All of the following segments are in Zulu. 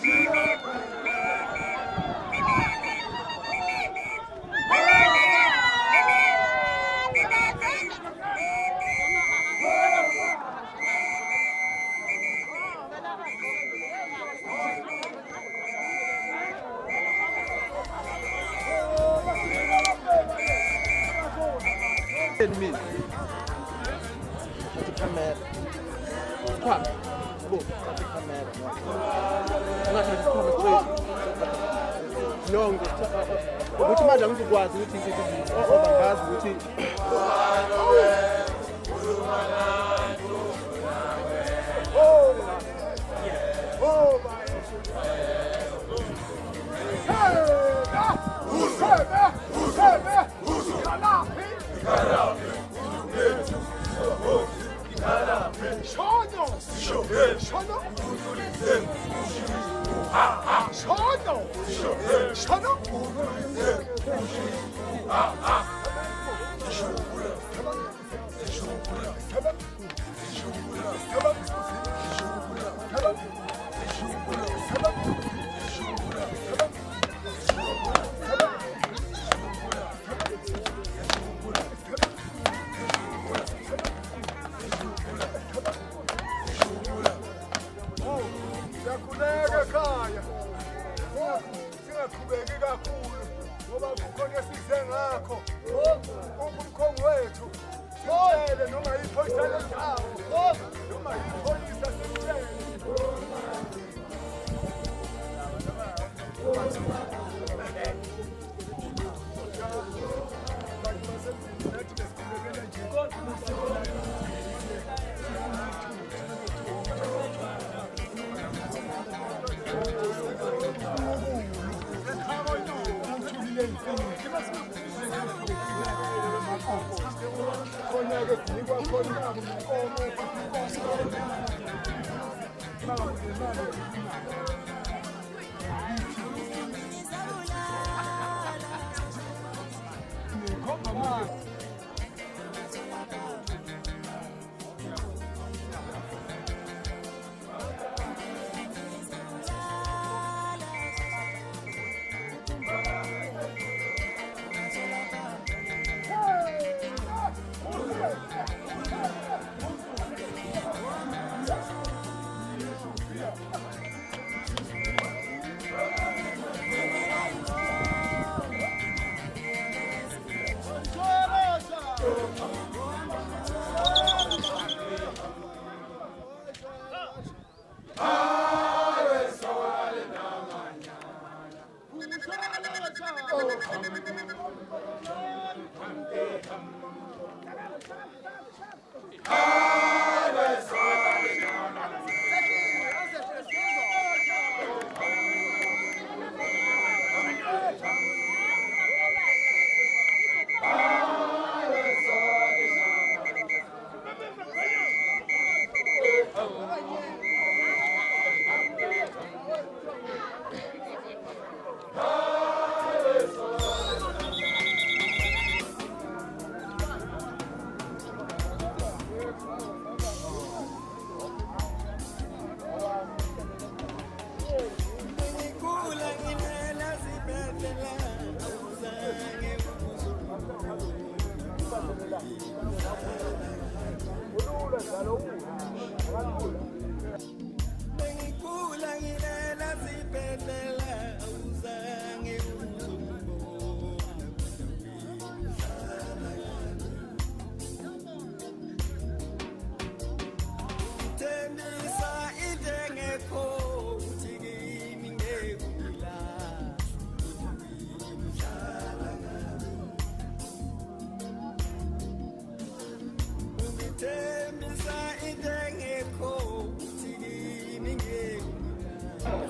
Me. Camera. Quack. Boom. Camera. No, ukuthi manje angizokwazi ukuthi ngithi bangazi ukuthi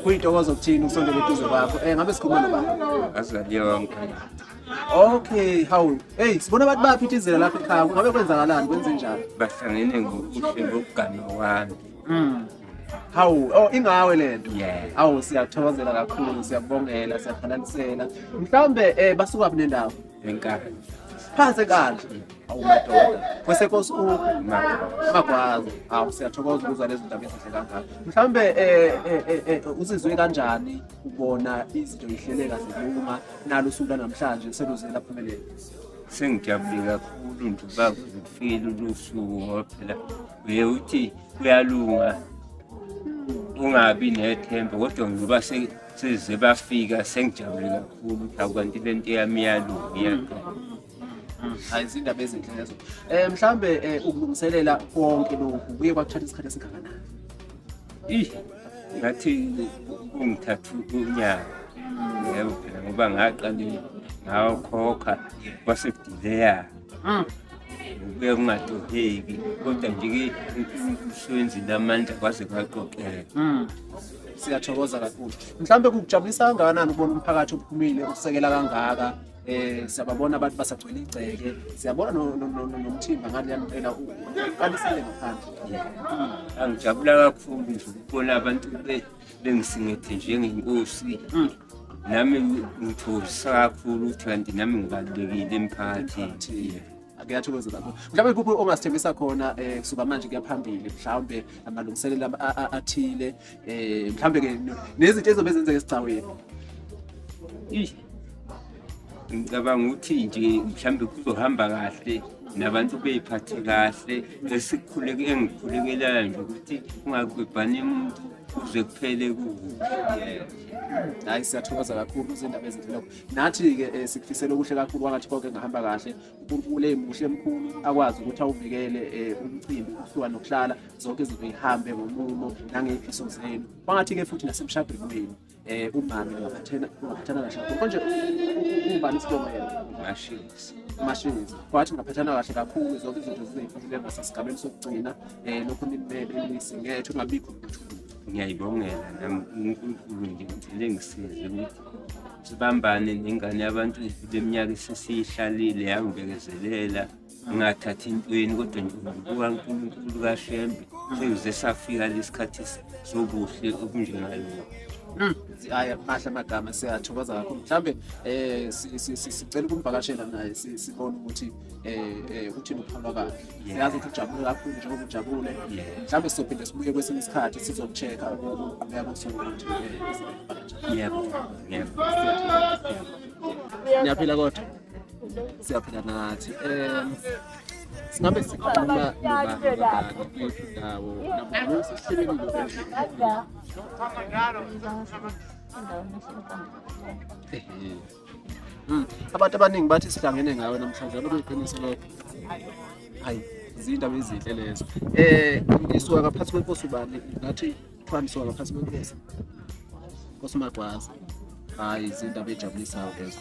kuyintokozo ukuthini ukusondela eduze kwakho ngabe sikhuluma nobani azaliyonke. Okay, how hey sibona abantu baphithizela lapha ekhaya ngabe kwenzakalani kwenze njani Bahlangene ngokuhle ngokugana wami. How ingawe lento Yeah. awu siyathokozela kakhulu siyabongela siyakhanalisela mhlawumbe basuka kuphi nendawo Enkaba. phansi kanje awumadoda bese Nkosi Magwaza siyathokoza ukuzwa lezi ndaba ezinhle kangaka mhlambe uzizwe kanjani ubona izinto zihlele kahle uma nalo usuku lanamhlanje seluze laphumelela sengijabule kakhulu nje bakufikile usuku ngoba phela uthi uyalunga ungabi nethemba kodwa ngoba seze bafika sengijabule kakhulu akwanti lento yami iyalunga hayi izindaba ezinhle lezo mhlambe ukulungiselela konke lokhu kuye kwakuthatha isikhathi esingakanani ngathi ungithatha unyaka yebo phela ngoba ngaqala ngawukhokha kwasekudileya kubuye kungadodeki kodwa nje umsebenzi lamandla kwaze kwaqoqeka siyathokoza kakhulu mhlambe kukujabulisa kangakanani ukubona umphakathi ophumile ukusekela kangaka siyababona abantu basagcwele igceke siyabona nomthimba ngale mpela uqalisele ngaphandle angijabula kakhulu nje ukubona abantu bengisingethe njengenkosi nami ngithokoza kakhulu ukuthi kanti nami ngibalulekile emphakathini akuyathokoza kakhulu mhlawumbe kuphi ongasithembisa khona kusuka manje kuya phambili mhlawumbe amalungiselelo athile mhlawumbe ke nezinto ezobe zenzeka esigcaweni ngicabanga ukuthi nje mhlawumbe kuzohamba kahle nabantu beyiphathe kahle engikukhulekela nje ukuthi ungagwebhani umuntu kuze kuphele kuhle hayi siyathokoza kakhulu izindaba ezinhle lokho nathi-ke sikufisela okuhle kakhulu wangathi konke ngahamba kahle uNkulunkulu emuhle emkhulu akwazi ukuthi awuvikele umcimbi ukuhluka nokuhlala zonke izinto zihambe ngomumo nangey'fiso zenu wangathi-ke futhi nasemshadweni wenu umama ungaphathana kahle konje ubani isibongo yena Mashezi kwathi ngaphathana kahle kakhulu zonke izinto zizey'file ngasesigabeni sokugcina lokhu nisingethe ungabikho ukuthula ngiyayibongela nami uNkulunkulu nje ngicele ngisize ukuthi sibambane nengane yabantu leminyaka esesiyihlalile yangibekezelela ngingathathi intweni kodwa nje ngibuka uNkulunkulu kaShembe sekuze safika lesikhathi sobuhle obunjengalo haya mahle amagama siyathokoza kakhulu mhlambe sicela ukumvakashela naye sibone ukuthi uthini ukuphalwa kwakhe siyazi ukuthi ujabule kakhulu njengoba ujabule mhlambe sizophinde sibuye kwesinye isikhathi sizokuchecka ukuya kusuku ukuthi yebo niyaphila kodwa siyaphila nathi singabe sikhuluma nobani kwethu ndawo nabo sesihlelekile abantu abaningi bathi sihlangene ngawe namhlanje lokho iqiniso lokho hayi izindaba ezinhle lezo ngisuka ngaphansi kwenkosi ubani ngathi Thwani suka ngaphansi kwenkosi Nkosi Magwaza hayi izindaba ejabulisayo lezo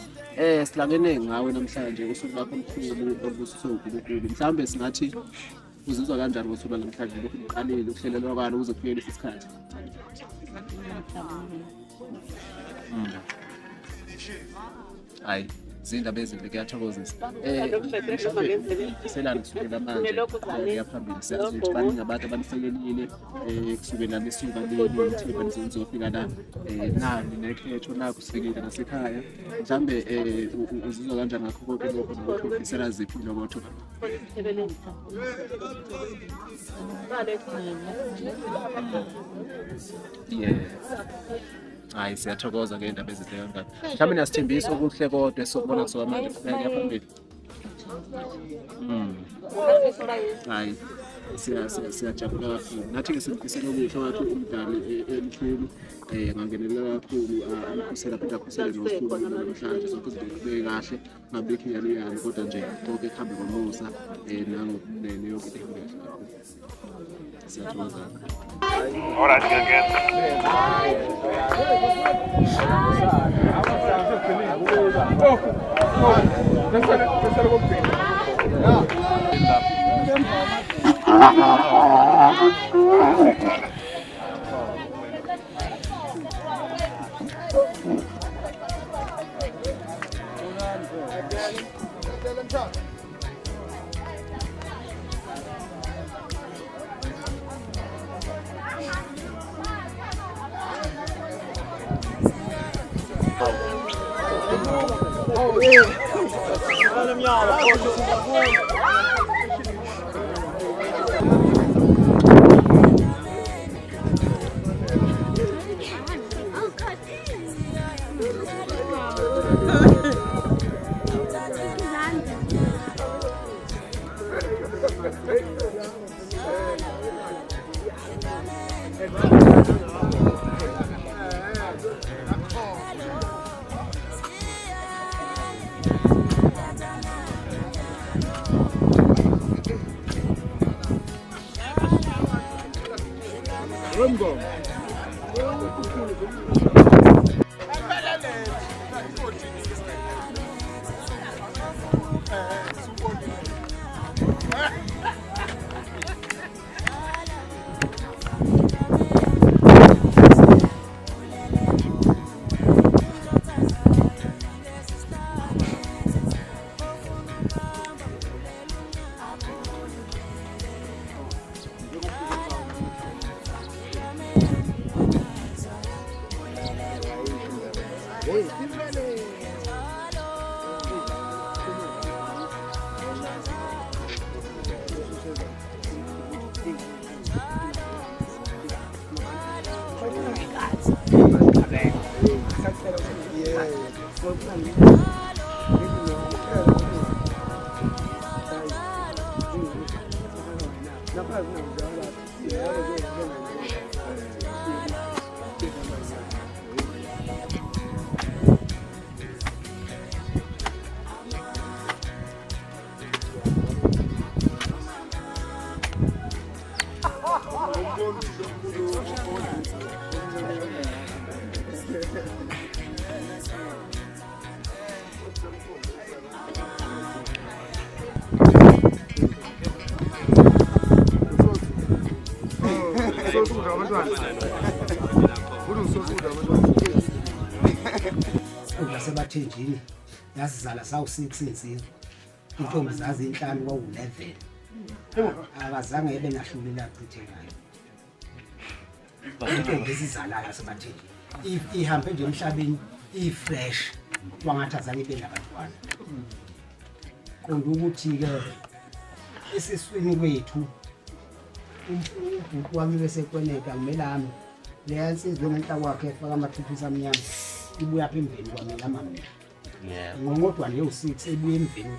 sihlangene ngawe namhlanje usuku lakho omkhulu olubusiso uNkulunkulu mhlambe singathi uzizwa kanjani ngosuku namhlanje lokhu uqalile ukuhlelelwa kwalo ukuze kufike lesi sikhathi hayi izindaba ezinhle kuyathokozisa selani kusukela manje yaphambili siyazi ukuthi baningi abantu abanihlelelile kusukela lesuka lethimba nizofika la nani nekhetho nakho sifikile nasekhaya mhlambe uzizwa kanjani ngakho konke lokho nokuthi ufisela ziphi ilokotho hayi siyathokoza ngendaba ezinhle kangaka mhlawumbe niyasithembisa okuhle kodwa esokubona kusuka manje kuya phambili hayi siyajabula kakhulu nathi-ke simfisela okuhle wathi umdali emkhulu ngangenelela kakhulu amkhusela phinde akhusele nosuku namhlanje zonke izinto zibeke kahle ngabikho iyani kodwa nje konke kuhambe ngomusa nangobunene yonke into ihambe kahle kakhulu siyathokoza Ahora sí que Sebathenjini yasizala sawu6 insizwe intombi zazi 5 kwawu11 akazange ebe nahlulela chithekayo intombi esizalayo sebathenjini ihambe nje emhlabeni ifresh wangathi azange ibe nabantwana qonda ukuthi ke esiswini kwethu ubhuti wami bese kweneka kumelami leya insizwe ngenhla kwakhe efaka amathupha amnyama ibuya apha emveni kwami lama mina ngongodwa leyo 6 ebuya emveni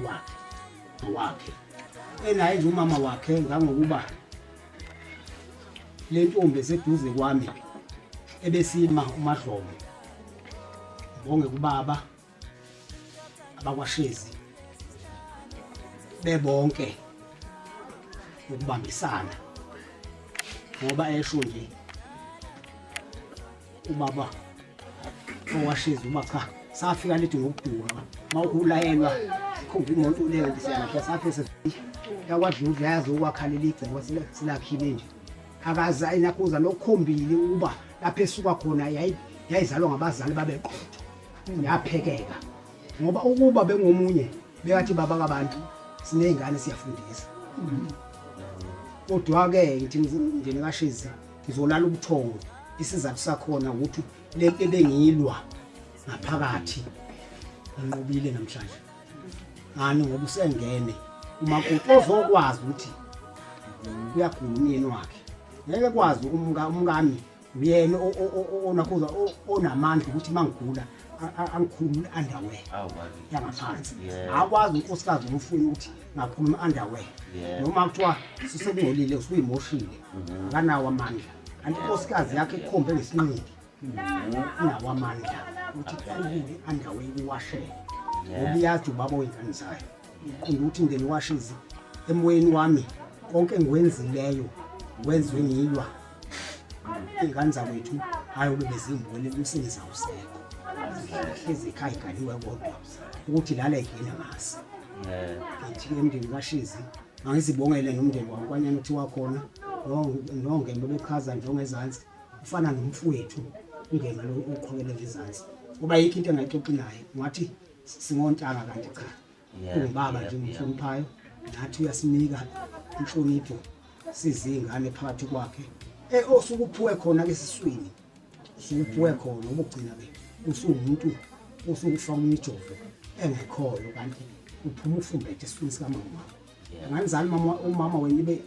kwakhe enaye nje umama wakhe ngangokuba le ntombi eseduze kwami ebesima umadlomo bonke kubaba abakwashezi bebonke ukubambisana ngoba esho nje ubaba owashezi uma cha safika lethi ngokuduka mawukulayelwa khomba imoto leyo ndisiyana safese yakwadludla yazi ukwakhalela igceko silakhile nje akaza inakuza lokukhombile ukuba lapha esuka khona yayizalwa ngabazali babeqotho yaphekeka ngoba ukuba bengomunye bekathi baba kabantu sinezingane siyafundisa kodwa ke ngithi nje nikashezi ngizolala ubuthongo isizathu sakhona ukuthi lento ebengiyilwa ngaphakathi nginqobile namhlanje ngani ngoba usengene umakoti ozokwazi ukuthi uyagula umyeni wakhe ngeke kwazi umkami uyena onakhuza onamandla ukuthi mangigula angikhulule underwear yangaphansi akwazi unkosikazi umfuni ukuthi ngakhuluma underwear noma kuthiwa sisebungcolile usuyimoshile akanawo amandla kanti unkosikazi yakhe ikhombe ngesinqindi unawo amandla ukuthi kukhulule underwear uwashele ngoba iyazi ubaba wenzani zayo qonda ukuthi ngene washizi emoyeni wami konke engikwenzileyo wenziwe ngiyilwa ingane zakwethu hayi bebezimbole umsebenzi awusekho hlezi ekhaya igaliwe kodwa ukuthi lala igcina ngasi ngithi emndeni kaShizi ngizibongele nomndeni wami kwanyana uthi wakhona nongembe bechaza njengezansi ufana nomfowethu ungema lo uqhokele ngezansi kuba yikho into engayixoxi naye ngathi singontanga kanti cha ungibaba nje umhloniphayo nathi uyasinika inhlonipho sizingane phakathi kwakhe osukuphuwe khona ke siswini usukuphuwe khona ngoba ugcina ke usumuntu usukufaka imijovo engekholo kanti uphuma ufumbethe esifuni sikamama anganizali umama wena ibe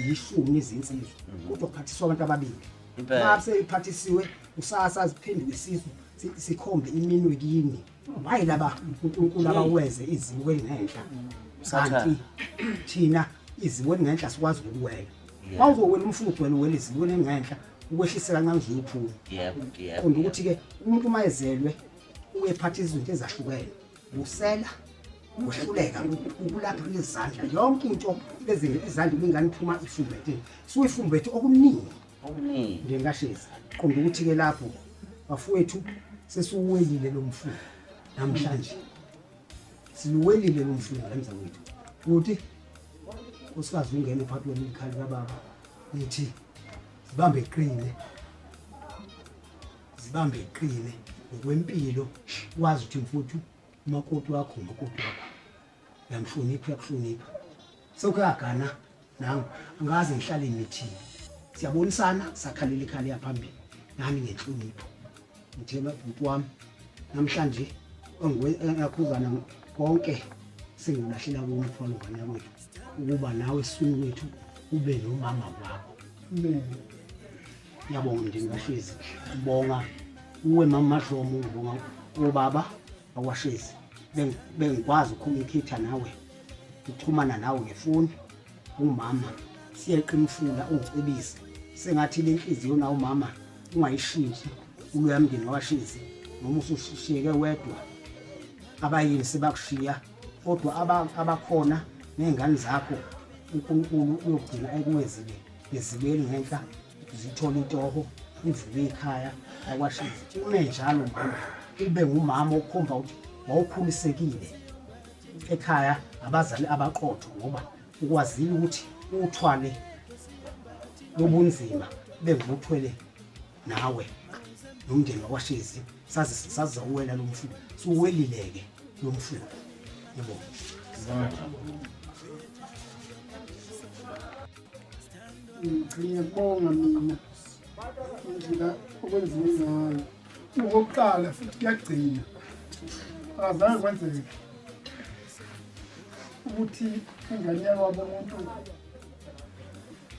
yishumi izinsizwa kodwa kuphathiswa abantu ababili mase iphathisiwe usasa ziphenduke isizwe sikhombe iminwe kini hayi laba uNkulunkulu abaweze izimo elingenhla kanti thina izimo elingenhla sikwazi ukuwela mawuzowela umfutho wena uwela izimo elingenhla ukwehlisa kancane uzophuma konke ukuthi ke umuntu mayezelwe uyephatha izinto ezahlukene usela uhluleka ukulapha lezandla yonke into izandla ingane iphuma ifumbethe suyifumbethe okuningi ngengashezi qonda ukuthi ke lapho bafowethu sesuwelile lo mfundo namhlanje siwelile lo mfundo lemza wethu ukuthi usikazi ungene phakathi kwemikhali kababa uthi zibambe iqine ngokwempilo wazi ukuthi mfuthu umakoti wakho yamhlonipha yakuhlonipha sokuyagana nami angaze ngihlale nithini siyabonisana sakhalela ikhali yaphambili nami ngenhlonipho ngithela ubhuti wami namhlanje engakhuzana konke sengilahlela kumthwalo ngane wethu ukuba nawe siswini wethu ube nomama wakho ngiyabonga ndingashezi ngibonga uwe mama Mahlomo ngibonga ubaba akwashezi bengikwazi ukucommunicate nawe ukuxhumana nawe ngefoni umama siyeqinifula ungicebise sengathi lenhliziyo na umama ungayishintsha uyamndeni washezi noma usushiyeke wedwa abayini sebakushiya kodwa abakhona nezingane zakho uNkulunkulu uyogcina ekuwezile ezibeli ngenhla zithola intoho ivuke ekhaya akwashezi ume njalo mama ube ngumama okhomba ukuthi wawukhulisekile ekhaya abazali abaqotho ngoba ukwazile ukuthi uthwale lobunzima benguthwele nawe nomndeni wakwashezi sazawuwela lo mfundo suwelileke lo mfundo yebo ngiyabonga mina indlela okwenziwe ngayo ukuqala futhi kuyagcina azange kwenzeke ukuthi ingane yabo umuntu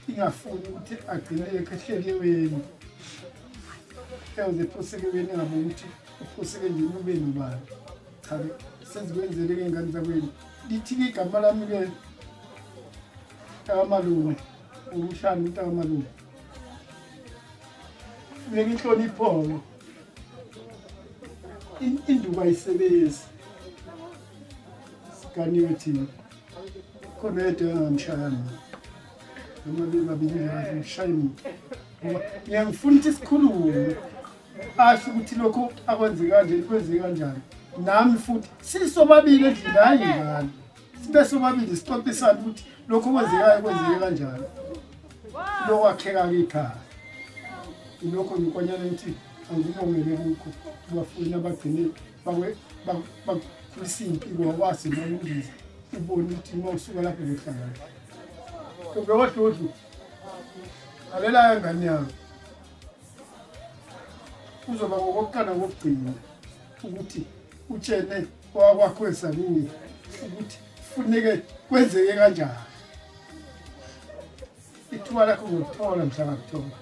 ingafuni ukuthi agcineke ehlelweni ezephosekweni ngabo ukuthi uphoseke nje ube nobani cha senzikwenzele ingane zakwenu lithi igama lami ke amalume ushana into amalume beke inhlonipho induba isebenzi sikaniwe thina khona yedwa ngamshayana noma bebabili ngishayini ngoba ngiyangifuna ukuthi sikhulume asho ukuthi lokho akwenze kanje kwenze kanjani nami futhi sisobabili endlini hayi ngani sibe sobabili sixoxisana ukuthi lokho kwenzekayo kwenzeke kanjani lokho akheka ikhaya lokho ngikwanyana ukuthi angibongele lokho bafuna abagcine bakhulisa impilo wase nokuziza ubone ukuthi mawusuka lapho ngehlangana kodwa wadodlu alela ngane yakho uzoba ngokuqala ngokugcina ukuthi utshene owakwakho esakuye ukuthi funeke kwenzeke kanjani ithuba lakho ngokuthola mhlaka kuthola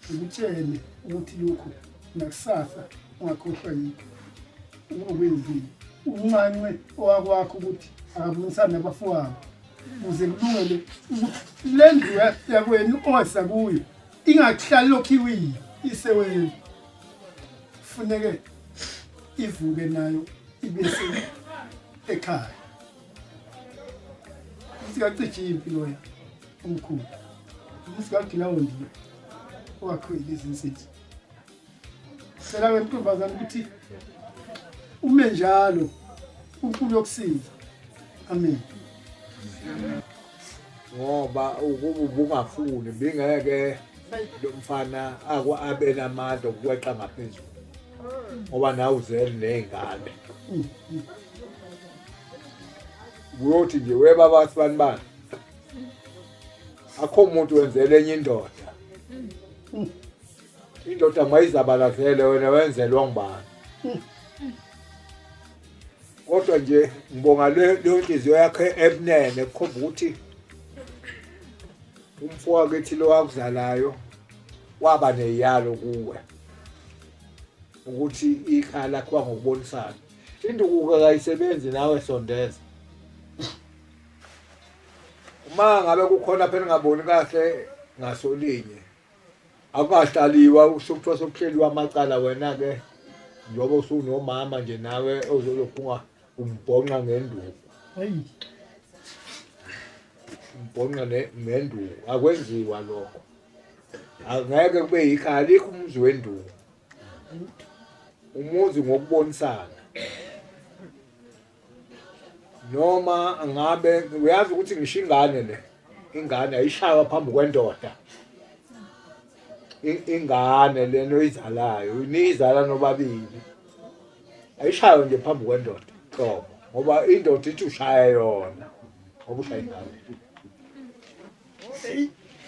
ukutshene ukuthi lokho nakusasa ungakhohlwa yikho ukwenziwe uncane owakwakho ukuthi akabonisana nabafowabo uze kulungele le ndlu yakwenu owasakuyo ingakuhlali lokhu iwiyi isewenu funeke ivuke nayo ibese ekhaya sikacithi impilo yakhe omkhulu usikagila ndiye wakho izinsizi sela wentombazana ukuthi ume njalo uNkulunkulu yokusiza amen ngoba ubungafuni bingeke lo mfana abe namandla okweqa ngaphezulu ngoba nawe uzele nezingane uyothi nje webaba sibani akho umuntu wenzele enye indoda mayizabalazele wena wenzelwa ngubani kodwa nje ngibonga leyo nhliziyo yakhe ebunene kukhomba ukuthi umfowethu lo wakuzalayo waba neyalo kuwe ukuthi ikhaya lakho ngokubonisana induku akayisebenzi nawe sondeza uma ngabe kukhona phela ngaboni kahle ngasolinye akukahlaliwa usukuthiwa sokuhleliwa amacala wena ke njengoba usunomama nje nawe ozolophunga umbhonqa ngenduku hayi umbhonqa ngenduku akwenziwa lokho angeke kube yikhaya likho umuzi wenduku umuzi ngokubonisana noma ngabe uyazi ukuthi ngisho ingane le ingane ayishaywa phambi kwendoda ingane leno oyizalayo nizala nobabili ayishaywa nje phambi kwendoda qobo ngoba indoda ithi ushaya yona ngoba ushaya ingane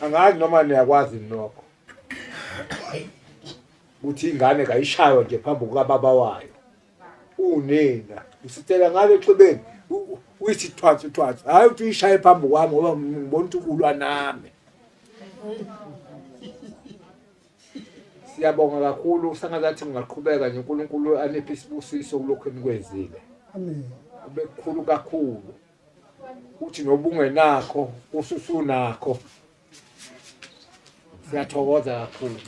angazi noma niyakwazi nokho ukuthi ingane kayishaywa nje phambi kukababa wayo unina usitela ngale exhibeni uyithi thwathi hayi uthi uyishaye phambi kwami ngoba ngibona ukuthi ulwa nami. Siyabonga kakhulu sangazathi ngaqhubeka nje uNkulunkulu aniphe isibusiso kulokho enikwenzile. amen Bekhulu kakhulu uthi nobungenakho ususunakho. Siyathokoza kakhulu.